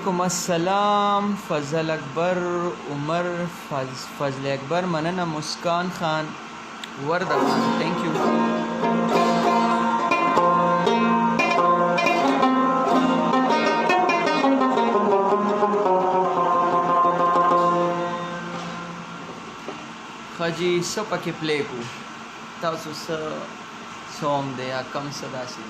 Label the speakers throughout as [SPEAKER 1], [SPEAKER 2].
[SPEAKER 1] वालेकुम अस्सलाम। फजल अकबर, उमर, फजल अकबर, मनना, मुस्कान खान, वर्दा खान, थैंक यू। खजी सो पके प्ले को तासु सोम दे या कम सदा सी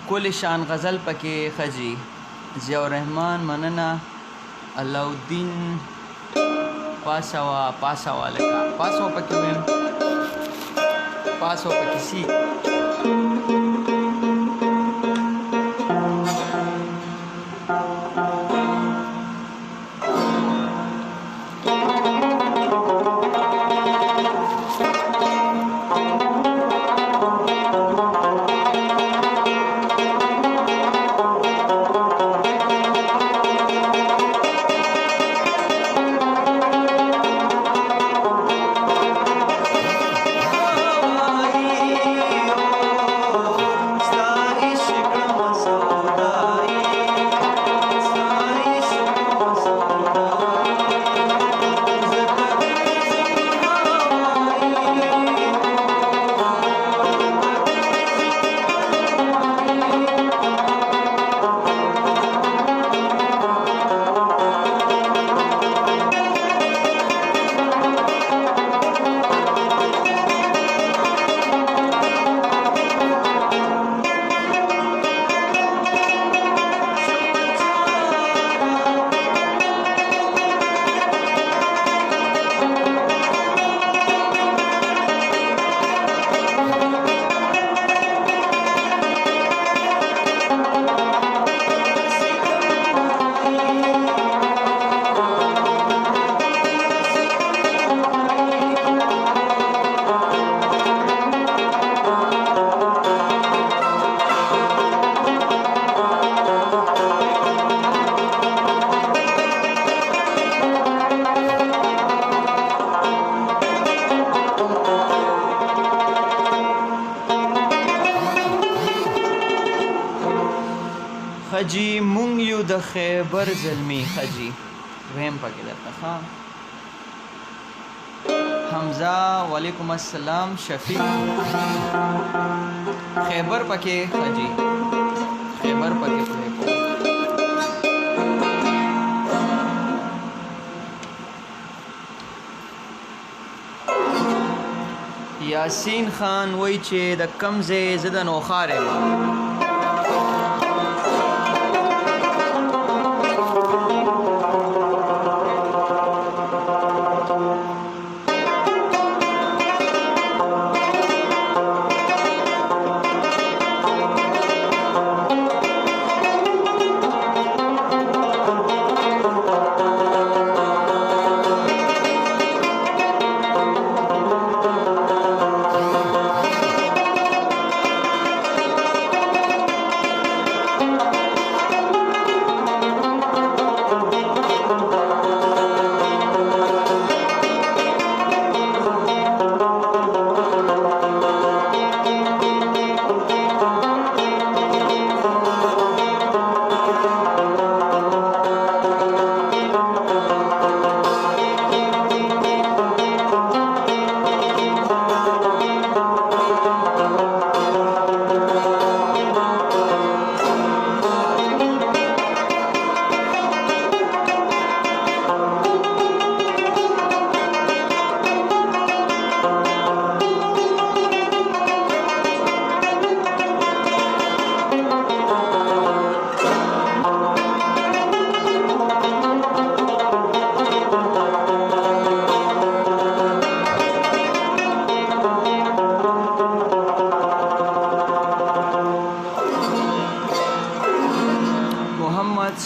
[SPEAKER 1] कुल शान गज़ल पके खजी ज़ियाउर रहमान, मनना, अलाउद्दीन पासावा लगा पासवा पके में पासवा पके सी खजी मुंग यू द खैबर ज़ल्मी खजी वहम पके दरता हाँ हमज़ा वालेकुम अस्सलाम शफी खैबर पके खजी खैबर पके प्ले को यासीन खान वही चे द कमज़े ज़दन ओखारे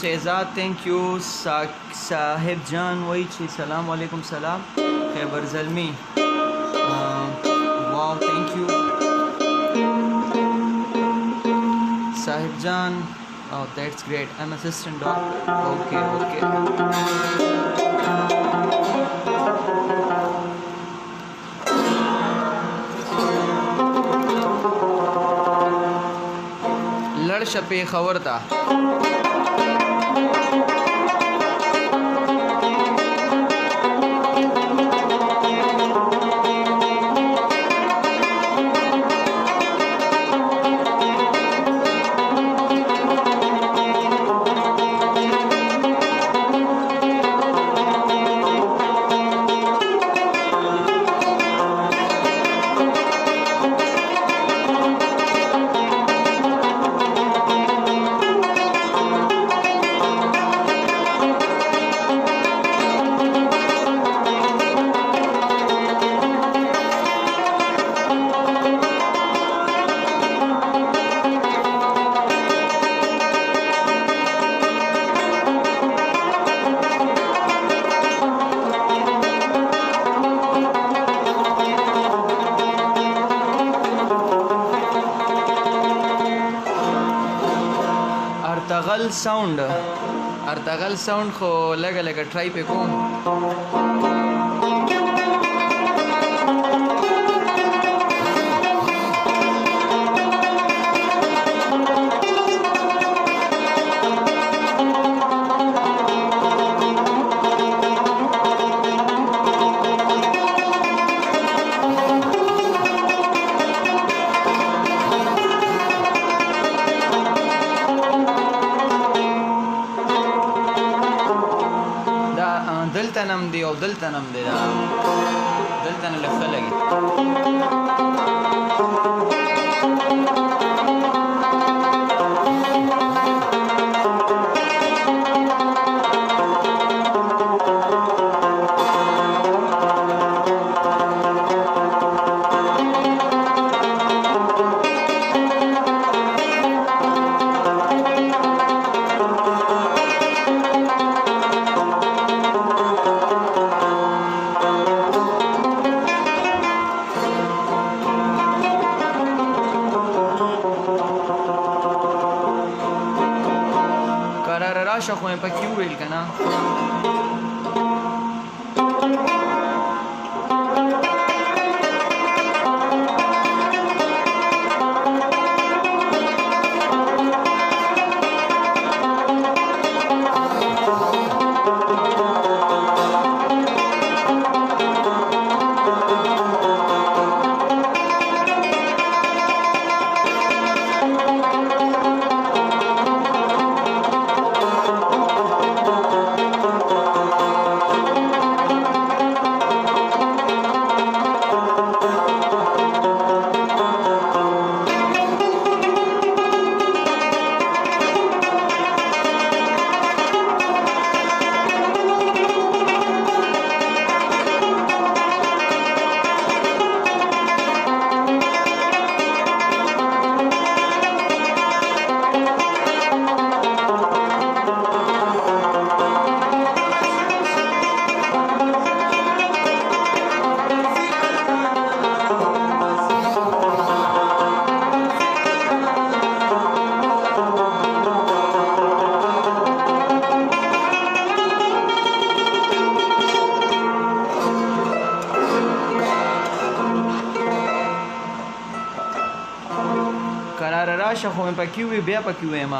[SPEAKER 1] शहजाद थैंक यू। साहिब जान वही छी सलाम वालेकुम सलाम। खैबर जलमी वाह थैंक यू। साहिब जान oh that's great I'm assistant doctor okay लड़ शपे खबर था अर्तगल साउंड खो लगा लगा ट्राई पे कोम دلتنم دی او دلتنم دی دلتن لفه لگی راشه خو په کیو ویل کنه راشه خو مې پکې وي بیا پکې وایم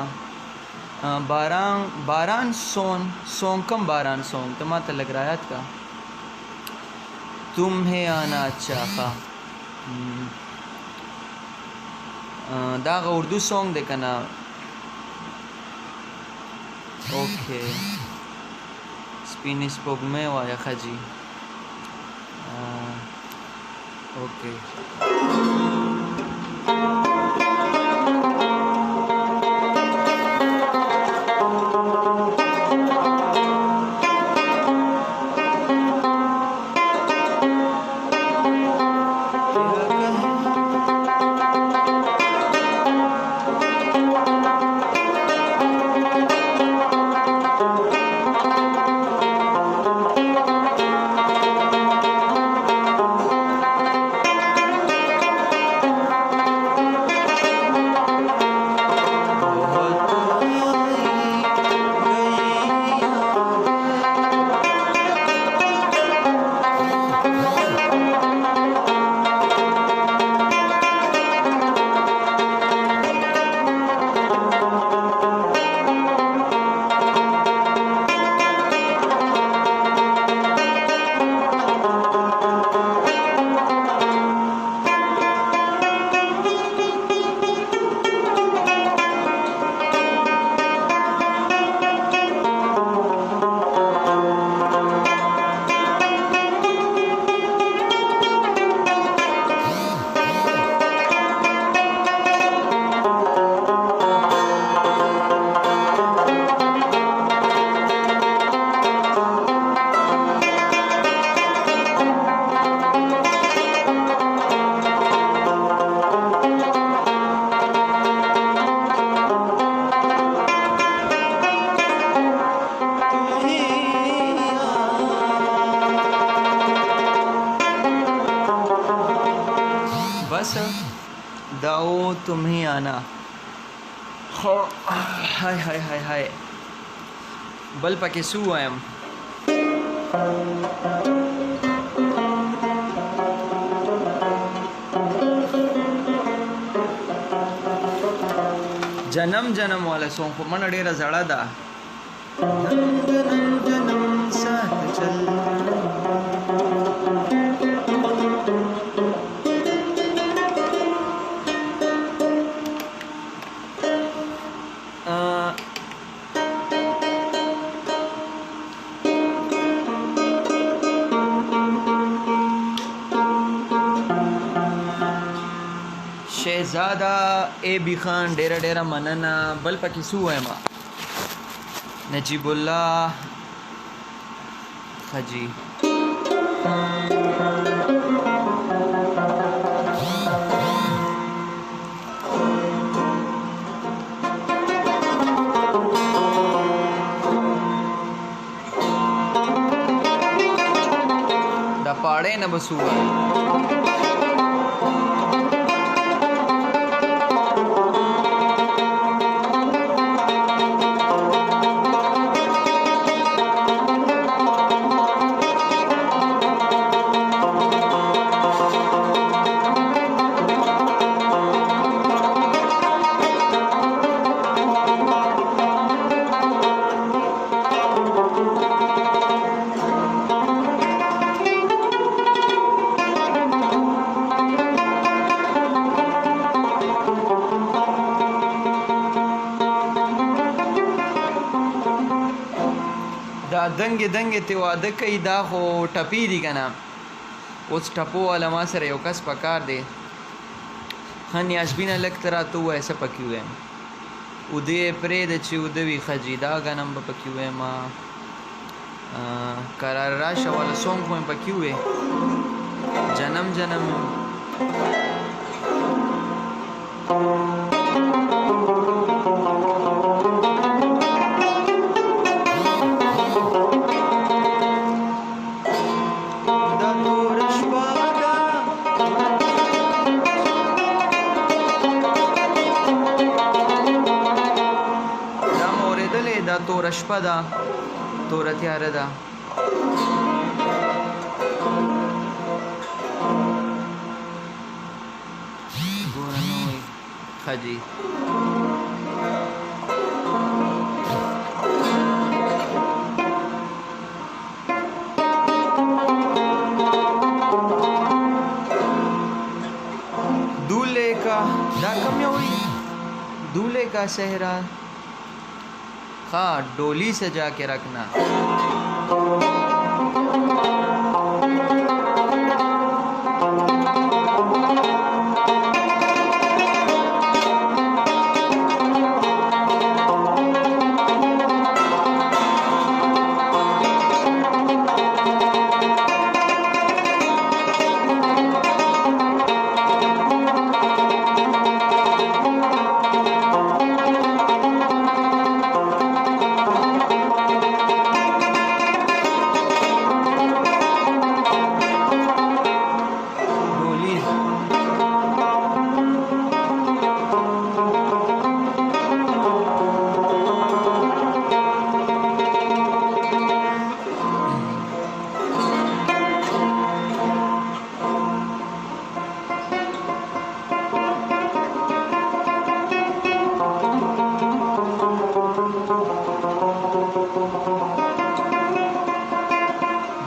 [SPEAKER 1] باران سون کم باران سون تو ماته لگ رہا یاد کا تمہیں آنا چاہا دا اردو سونگ دے کنا اوکے سپینی سپوږمۍ وایا خجی اوکے तुम ही आना। हाय हाय हाय हाय बल पके सू आयम जन्म जन्म वाला सॉन्ग को मन डेरा जड़ा दा जन्म जन्म साथ चल शहजादा ए बी खान डेरा डेरा मनना बल पकी सू है माँ नजीबुल्लाह हाजी दा पाड़े न बसुआ दंगे दंगे ते वादे कई दा हो टपी दी कना उस टपो वाला मां सरे यो कस पकार दे हन याशबिना लगतरा तो ऐसा पकी हुए उदय प्रेद ची उदवी खजीदा गनम पकी हुए मां करार राशा वाला सॉन्ग में पकी हुए जन्म जन्म तोरा शपा दा तोरा त्यार दा गोरनोई खाजी दूल्हे का दा कम हुई दूल्हे का सहरा हाँ डोली सजा के रखना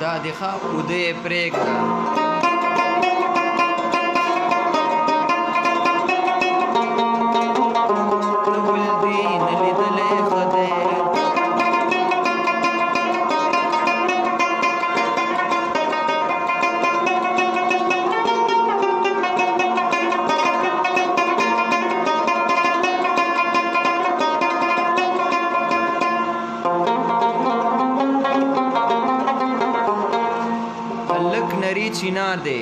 [SPEAKER 1] दा देखा उदय प्रेग नरी चिनार दे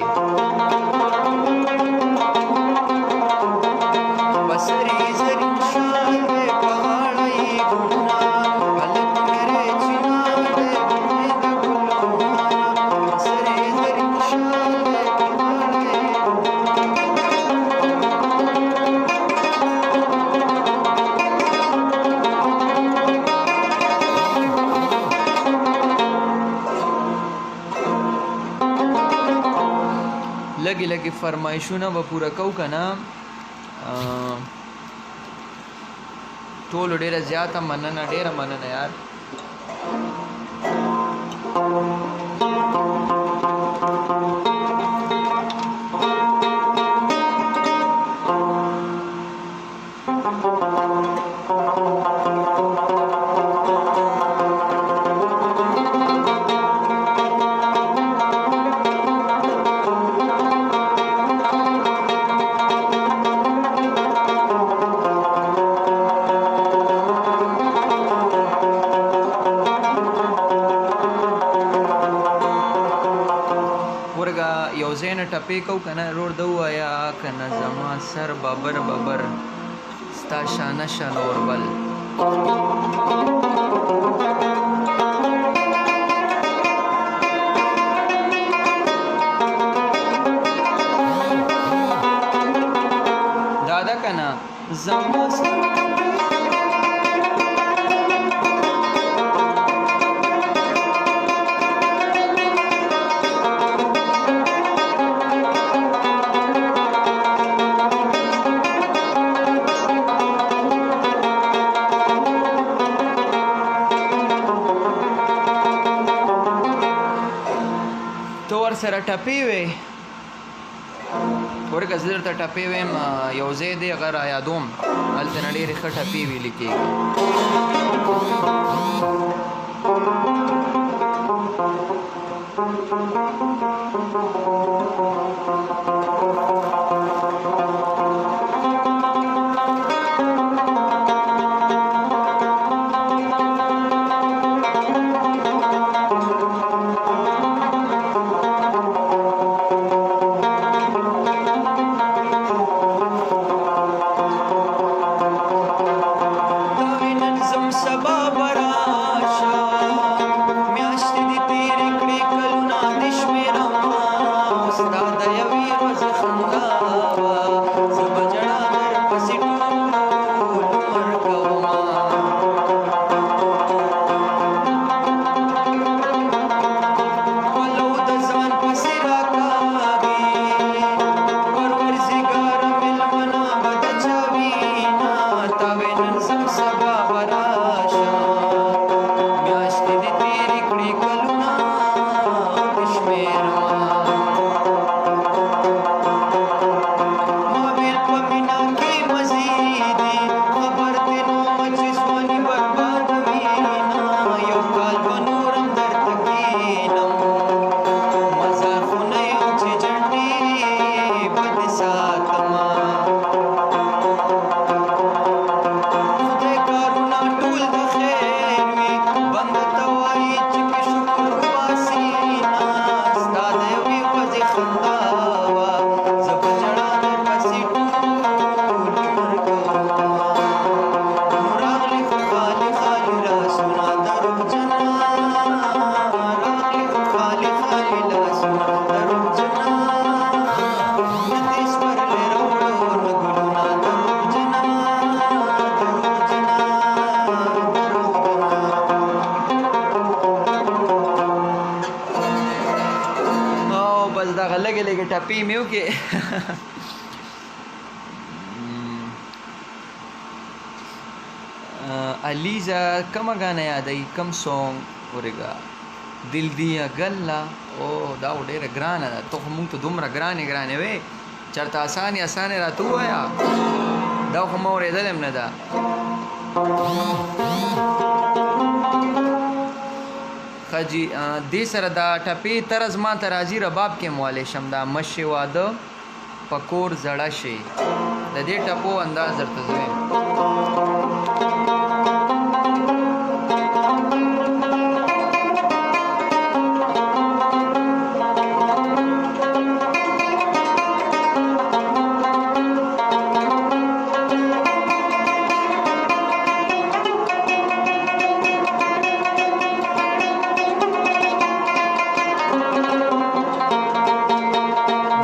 [SPEAKER 1] बसरी जरी शान दे पहाड़ी घूमना पलक मेरे चिनार दे उम्मीद गुलमाना बसरी जरी शान दे पहाड़ी لګي لګي فرمایشونه به پوره کو کنه ټول ډیره زیاته مننه یار ټپې کو کنه روړ دو آیا کنه زما سر ببر ببر ستا شانه شانور بل دادا کنه زما سره ټپې وې ورګه زر ته ټپې وې یو ځای دی غیر یادوم هلته نه ډېرې ښه ټپې ویلې کېږي ټپې مې وکړې الیزا کومه ګانه یادوي کوم سونګ ورګه دل دیا ګله او دا ډېره ګرانه ده ته خو مونږ ته دومره ګرانې وې چېرته اسانې راته ووایه دا خو ما اورېدلی هم نه ده خجی دې سره دا ټپې طرز ما ته راځي رباب کې موالی شم دا مشې واده پکور زړه شي د دې ټپو انداز درته زویم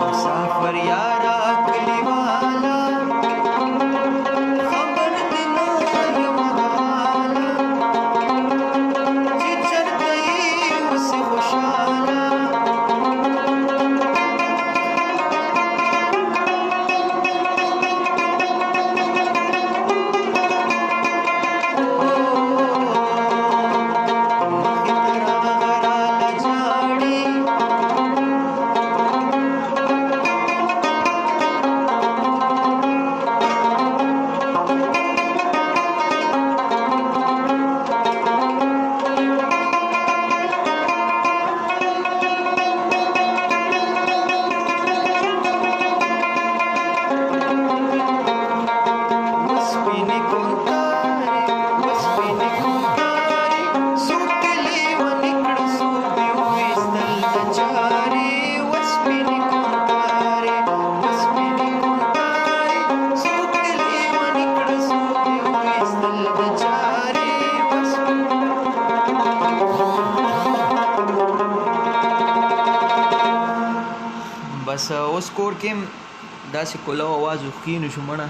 [SPEAKER 2] مسافر یارا کلی والا خبر
[SPEAKER 1] وسپینې کونتارې وسپینې کونتارې څوک د لیونې کړه څوک دې وویستل د چارې وسپینې کونتارې وسپینې کونتارې څوک د لیونې کړه څوک دې وویستل د چارې بس اوس کور کې داسې کولاو आवाज وخینو شو مړه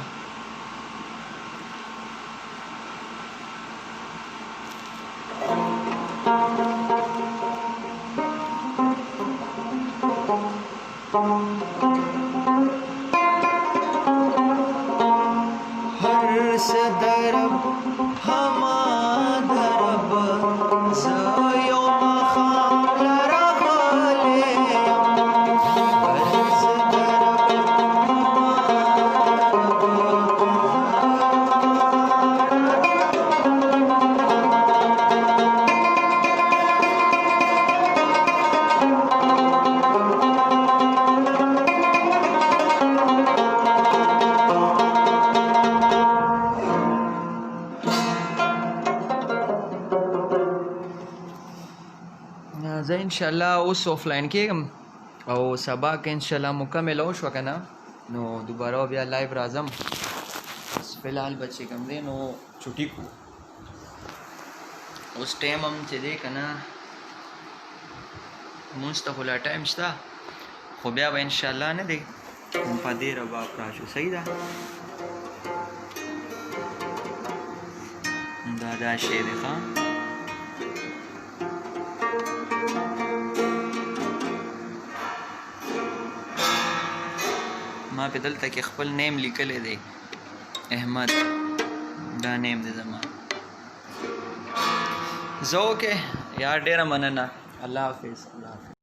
[SPEAKER 1] هر صدرب هما درب زه یو ماښام لرغلی زه انشاءالله اوس آفلاین کېږم او سبا که انشاءالله مکمل وشوه که نه نو دوباره بیا لایو راځم بس فلحال به چې کوم دی نو چټي کړو اوس ټایم هم چې دی که نه مونځ ته خو لا ټایم شته خو بیا به انشاءالله نه دی په دې رباب راشو صحیح ده دا شی دی ښه ما په دلته کې خپل نیم لیکلی دی احمد دا نیم دی زما زه اوکې یار ډېره مننه الله حافظ